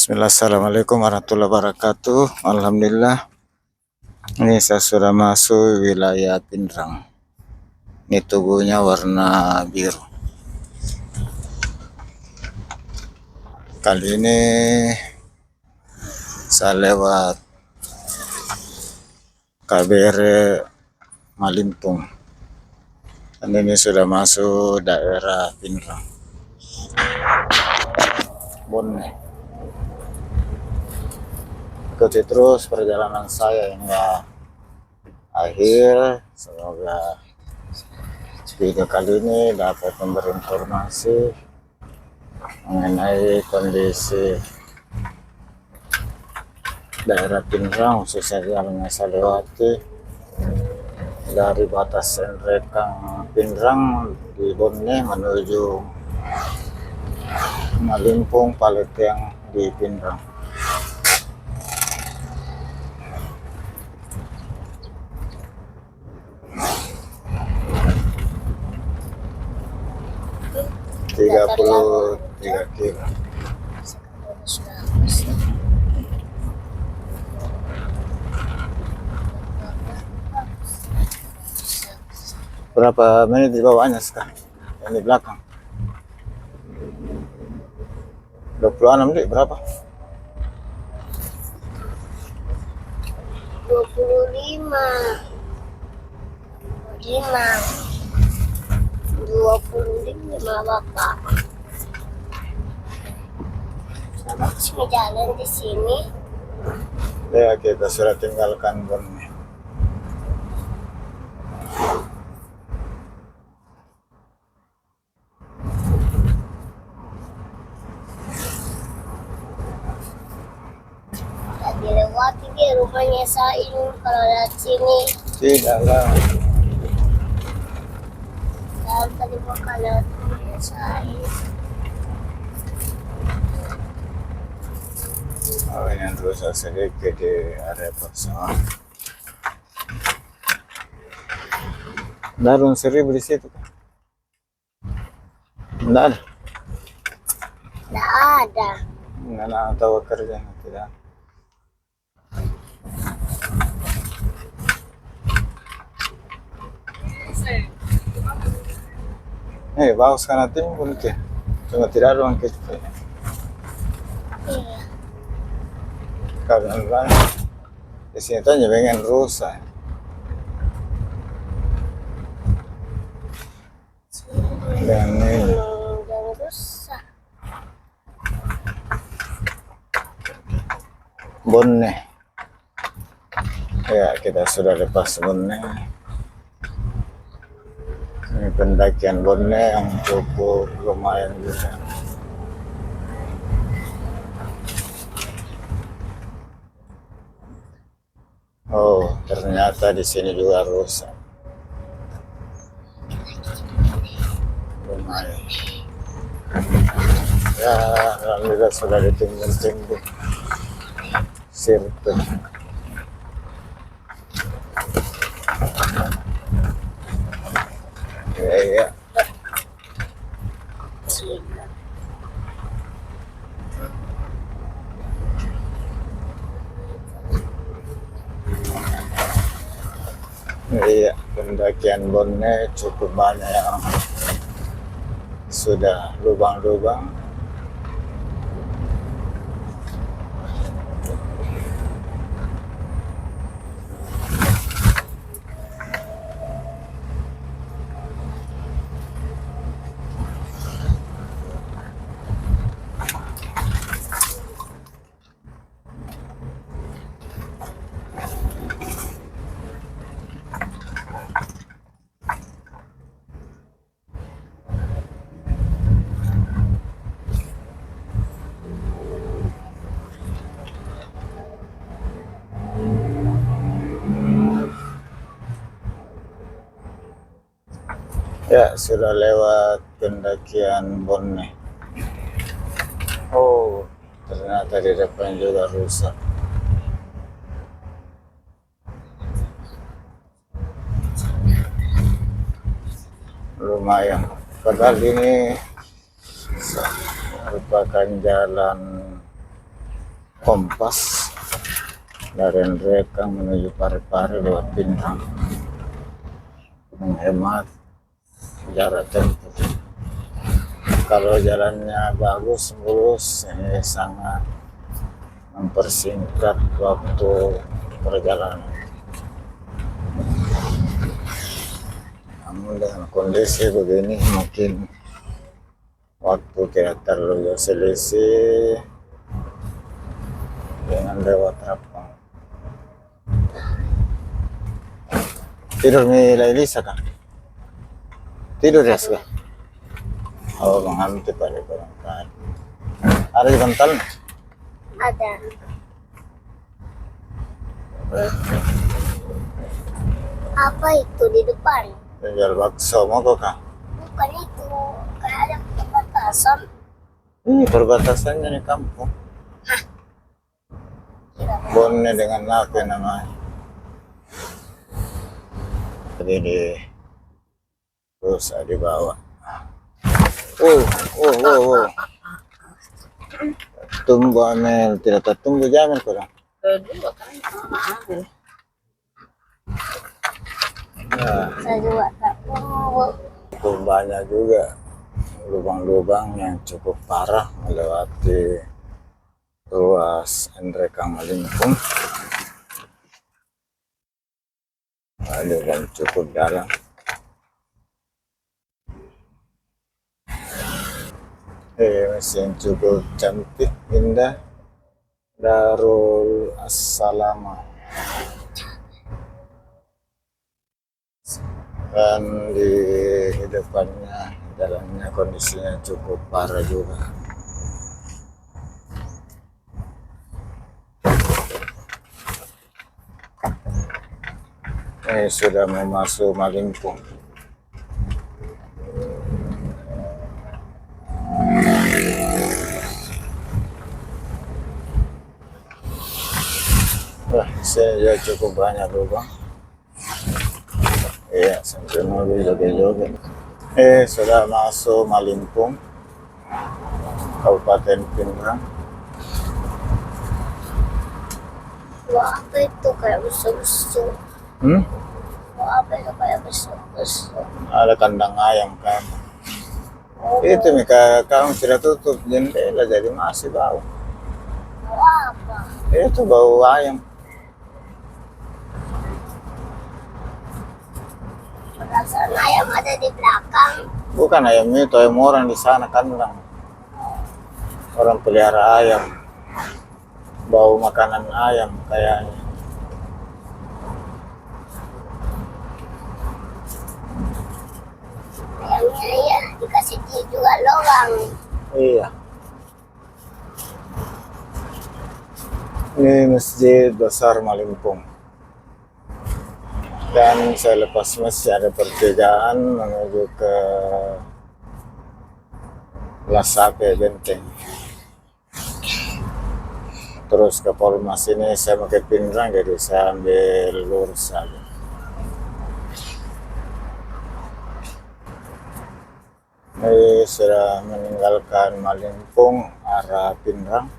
Bismillah, assalamualaikum warahmatullahi wabarakatuh. Alhamdulillah, ini saya sudah masuk wilayah Pindrang. Ini tubuhnya warna biru. Kali ini saya lewat KBR Malimpung, dan ini sudah masuk daerah Pindrang, Bone. Ikuti terus perjalanan saya hingga akhir. Semoga video kali ini dapat memberi informasi mengenai kondisi daerah Pindrang, khususnya jalan yang saya lewati dari batas Rekang Pindrang di Bone menuju Malimpung Paletiang di Pindrang. Tiga puluh 33 kilo. Berapa menit di bawahnya sekarang? Yang di belakang 26 nih, berapa? 25 Bapak. Bapak cuma jalan di sini. Ya, kita sudah tinggalkan Bone. Tadi lewati dia rumahnya Sain kalau lihat sini. Tidak lah. Dan tadi bakal lewat rumahnya Sain. Oh, ini rusak sedikit di area persawahan. Darun 1000 di situ kan? Enggak ada. Tidak ada. Nggak tahu kerja tidak. Bagus karena tim pun ke, cuma tidak ada orang kecil. Iya. Karena di sini tanya pengen rusak. Dan ini Dan rusak. Bone. Ya, kita sudah lepas Bone. Ini pendakian Bone yang cukup lumayan juga. Oh, ternyata di sini juga rusak. Lumayan. Ya, alhamdulillah sudah ditimbun-timbun sirkuit. Ya. Iya, pendakian Bone cukup banyak yang sudah lubang-lubang. Ya, sudah lewat pendakian Bone. Oh, ternyata di depan juga rusak. Lumayan. Padahal ini merupakan jalan Kompas dari Rekang menuju Parepare lewat Pinrang, menghemat jarak tempuh. Kalau jalannya bagus mulus, ini sangat mempersingkat waktu perjalanan. Namun dengan kondisi begini mungkin waktu tidak terlalu selisih dengan lewat Rapang. Tidur nilai Lisa kan? Tidur ya sudah. Oh, menghenti pada barangkali. Ada di bantal? Ada. Apa itu di depan? Jual bakso mau kok kah? Bukan itu. Kayak ada perbatasan. Ini perbatasannya di kampung. Kira Bonne dengan apa namanya? Jadi terus di bawah. Oh. Tumbuh Amel, tidak tertumbuh jamin kurang. Kedua kan ambil. Nah, saya juga tak tahu. cukup banyak juga lubang-lubang yang cukup parah melewati ruas Rekang Malingpung. Ada dan cukup dalam. Mesin cukup cantik, indah. Darul Assalama. Dan di depannya jalannya kondisinya cukup parah juga. Ini sudah memasuki Malingpung. Wah, sini juga cukup banyak lubang. Iya, sampai mobil joget-joget. Sudah masuk Malingpung, Kabupaten Pinrang. Wah, apa itu kayak besar-besar? Wah, apa itu kayak besar-besar? Ada kandang ayam kan. Itu Mika, kamu tidak tutup jendela jadi masih bau. Wah, apa? Itu bau ayam. Perasaan ayam ada di belakang. Bukan ayam itu, ayam orang di sana kandang. Orang pelihara ayam. Bau makanan ayam kayaknya. Ayamnya ya dikasih juga lubang. Iya. Ini Masjid Besar Malingpung. Dan saya lepas masjid ada pertigaan menuju ke Lasape Benteng. Terus ke Polmas ini saya pakai Pinrang, jadi saya ambil lurus saja. Ini sudah meninggalkan Malingpung arah Pinrang.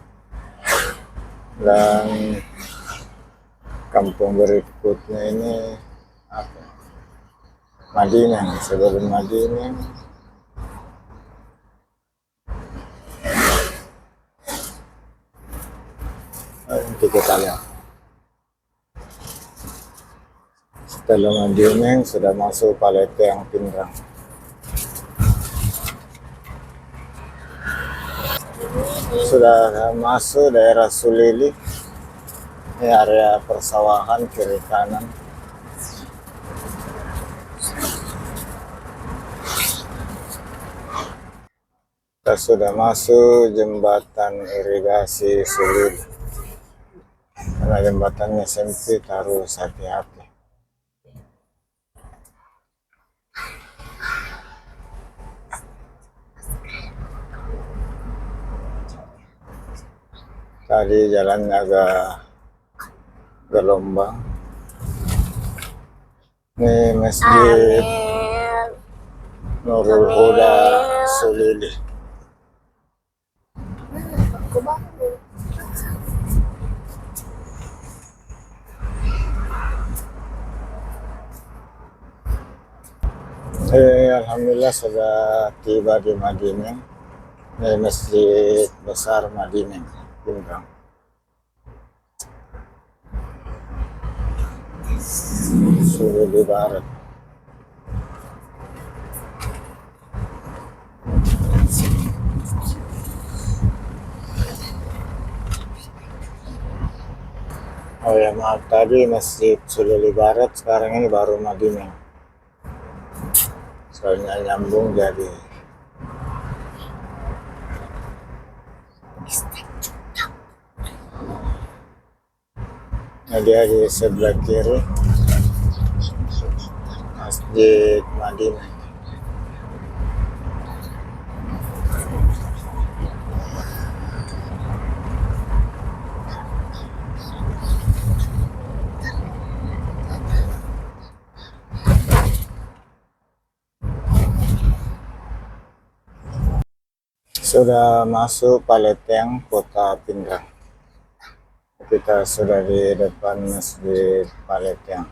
Dan kampung berikutnya ini apa? Madinah, sebelum Madinah. Nanti kita lihat. Setelah Madinah sudah masuk Paleteng Pinrang. Sudah masuk daerah Sulili. Ini area persawahan kiri kanan. Kita sudah masuk jembatan irigasi Sulili. Karena jembatannya sempit, harus hati-hati. Tadi jalannya agak gelombang. Ini Masjid Amel. Nurul Huda Sulili. Aku bangun. Alhamdulillah sudah tiba di Madinah, di Masjid Besar Madinah, Pindrang. Sudah di barat. Oh ya maaf, tadi Masjid Sulili Barat, sekarang ini baru Madinah. Soalnya nyambung jadi. Nah, dia di sebelah kiri Masjid Madinah. Sudah masuk Paleteng, Kota Pindrang. Kita sudah di depan Masjid Paleteng.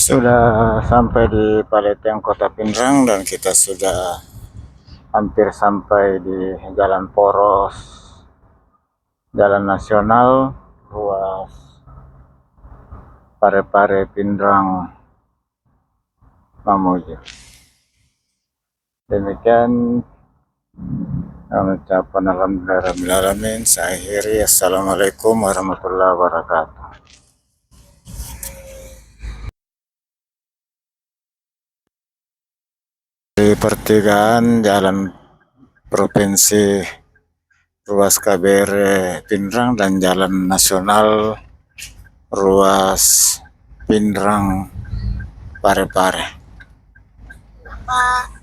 Sudah sampai di Paleteng Kota Pindrang dan kita sudah hampir sampai di Jalan Poros, Jalan Nasional, ruas Parepare Pindrang Mamuju. Demikian ucapan alhamdulillahirrahmanirrahim. Saya akhiri. Assalamualaikum warahmatullahi wabarakatuh. Di pertigaan Jalan Provinsi ruas KBR Pindrang dan Jalan Nasional ruas Pindrang Parepare. Pak.